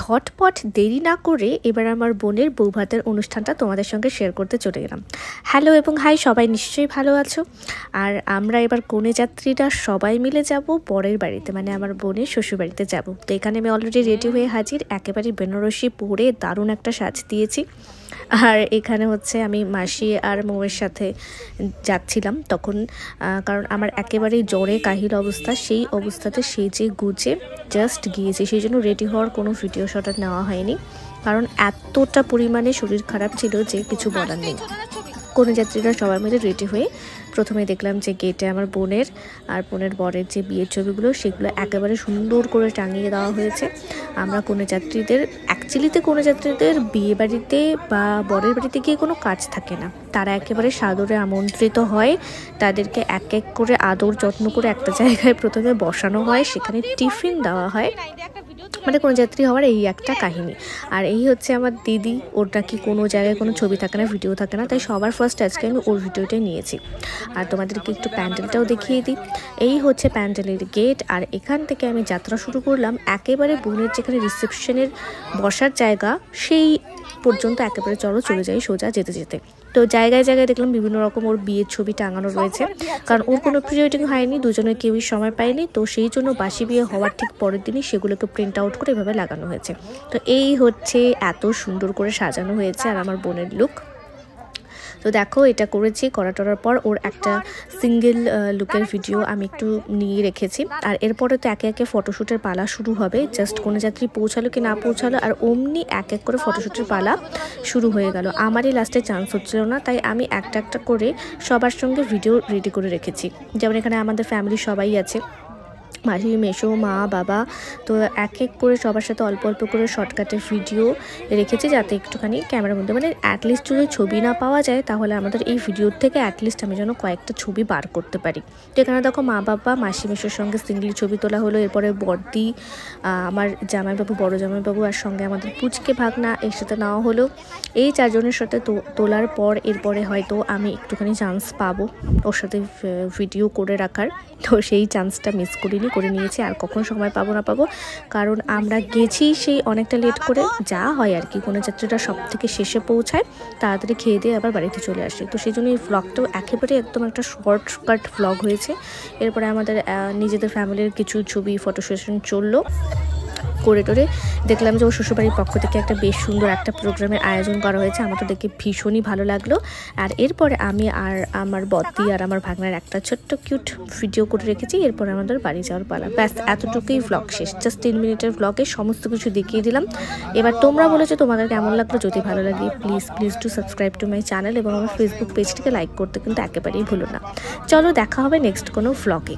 ঝটপট দেরি না করে এবার আমার বোনের বৌভাতের অনুষ্ঠানটা তোমাদের সঙ্গে শেয়ার করতে চলে গেলাম। হ্যালো এবং হাই, সবাই নিশ্চয়ই ভালো আছো। আর আমরা এবার কনে যাত্রীরা সবাই মিলে যাব বরের বাড়িতে, মানে আমার বোনের শ্বশুরবাড়িতে যাব। তো এখানে আমি অলরেডি রেডি হয়ে হাজির, একেবারে বেনারসি পরে দারুণ একটা সাজ দিয়েছি। আর এখানে হচ্ছে আমি মাসি আর মৌয়ের সাথে যাচ্ছিলাম তখন, কারণ আমার একেবারেই জ্বরে কাহিল অবস্থা, সেই অবস্থাতে সেজে গুজে জাস্ট গিয়েছি, সেই জন্য রেডি হওয়ার কোনো ভিডিও শট আর নেওয়া হয়নি, কারণ এতটা পরিমাণে শরীর খারাপ ছিল যে কিছু বলার নেই। কোনো যাত্রীরা সবাই মিলে রেডি হয়ে প্রথমে দেখলাম যে গেটে আমার বোনের আর বোনের বরের যে বিয়ের ছবিগুলো সেগুলো একেবারে সুন্দর করে টাঙিয়ে দেওয়া হয়েছে। আমরা কোনো যাত্রীদের কোনো যাত্রীদের বিয়ে বাড়িতে বা বরের বাড়িতে গিয়ে কোনো কাজ থাকে না, তারা একেবারে সাদরে আমন্ত্রিত হয়, তাদেরকে এক এক করে আদর যত্ন করে একটা জায়গায় প্রথমে বসানো হয়, সেখানে টিফিন দেওয়া হয়, মানে কোনো যাত্রী হওয়ার এই একটা কাহিনী। আর এই হচ্ছে আমার দিদি, ওর নাকি কোনো জায়গায় কোনো ছবি থাকে না, ভিডিও থাকে না, তাই সবার ফার্স্ট আজকে আমি ওর ভিডিওটাই নিয়েছি। আর তোমাদেরকে একটু প্যান্ডেলটাও দেখিয়ে দিই। এই হচ্ছে প্যান্ডেলের গেট, আর এখান থেকে আমি যাত্রা শুরু করলাম একেবারে বোনের যেখানে রিসেপশনের বসার জায়গা সেই পর্যন্ত, একেবারে চলে যাই সোজা যেতে যেতে। তো জায়গায় জায়গায় দেখলাম বিভিন্ন রকম ওর বিয়ের ছবি টাঙানো রয়েছে, কারণ ওর কোনো প্রি ওয়েডিং হয়নি, দুজনের কেউই সময় পায়নি, তো সেই জন্য বাসি বিয়ে হওয়ার ঠিক পরের দিনই সেগুলোকে প্রিন্ট আউট করে এভাবে লাগানো হয়েছে। তো এই হচ্ছে এত সুন্দর করে সাজানো হয়েছে আর আমার বোনের লুক। তো দেখো এটা করেছি, করার পর ওর একটা সিঙ্গেল লুকের ভিডিও আমি একটু নিয়ে রেখেছি। আর এরপরে তো একে একে ফটোশ্যুটের পালা শুরু হবে, জাস্ট কোনো যাত্রী পৌঁছালো কি না পৌঁছালো আর অমনি এক এক করে ফটোশ্যুটের পালা শুরু হয়ে গেল। আমারই লাস্টে চান্স হচ্ছিল না, তাই আমি একটা একটা করে সবার সঙ্গে ভিডিও রেডি করে রেখেছি। যেমন এখানে আমাদের ফ্যামিলি সবাই আছে, মাসি, মেসো, মা, বাবা, তো এক এক করে সবার সাথে অল্প অল্প করে শর্টকাটের ভিডিও রেখেছি, যাতে একটুখানি ক্যামেরার মধ্যে মানে অ্যাটলিস্ট যদি ছবি না পাওয়া যায় তাহলে আমাদের এই ভিডিওর থেকে অ্যাটলিস্ট আমি যেন কয়েকটা ছবি বার করতে পারি। তো এখানে দেখো মা, বাবা, মাসি, মেসোর সঙ্গে সিঙ্গেল ছবি তোলা হলো। এরপরে বর্দি, আমার জামাইবাবু, বড় জামাইবাবু আর সঙ্গে আমাদের পুচকে ভাগনা এর সাথে নেওয়া হলো। এই চারজনের সাথে তোলার পর এরপরে হয়তো আমি একটুখানি চান্স পাবো ওর সাথে ভিডিও করে রাখার, তো সেই চান্সটা মিস করে নিয়েছি। আর কখন সময় পাবো না পাবো, কারণ আমরা গেছি সেই অনেকটা লেট করে, যা হয় আর কি, কোনো যাত্রীরা সব থেকে শেষে পৌঁছায়, তাড়াতাড়ি খেয়ে দিয়ে আবার বাড়িতে চলে আসে। তো সেই জন্য এই ভ্লগটাও একেবারে একদম একটা শর্টকাট ভ্লগ হয়েছে। এরপরে আমাদের নিজেদের ফ্যামিলির কিছু ছবি ফটো সেশন চললো। করে টোরে দেখলাম যে ওর শ্বশুরবাড়ির পক্ষ থেকে একটা বেশ সুন্দর একটা প্রোগ্রামের আয়োজন করা হয়েছে, আমার তো দেখে ভীষণই ভালো লাগলো। আর এরপরে আমি আর আমার বদ্দি আর আমার ভাগনার একটা ছোট্ট কিউট ভিডিও করে রেখেছি। এরপরে আমাদের বাড়ি যাওয়ার পালা, ব্যাস এতটুকুই ভ্লগ শেষ। জাস্ট 10 মিনিটের ভ্লগে সমস্ত কিছু দেখিয়ে দিলাম। এবার তোমরা বলেছো তোমাদের কেমন লাগলো, যদি ভালো লাগে please to subscribe to my channel এবং আমার ফেসবুক পেজটিকে লাইক করতে কিন্তু একেবারেই ভুলো না। চলো দেখা হবে নেক্সট কোনো ভ্লগে।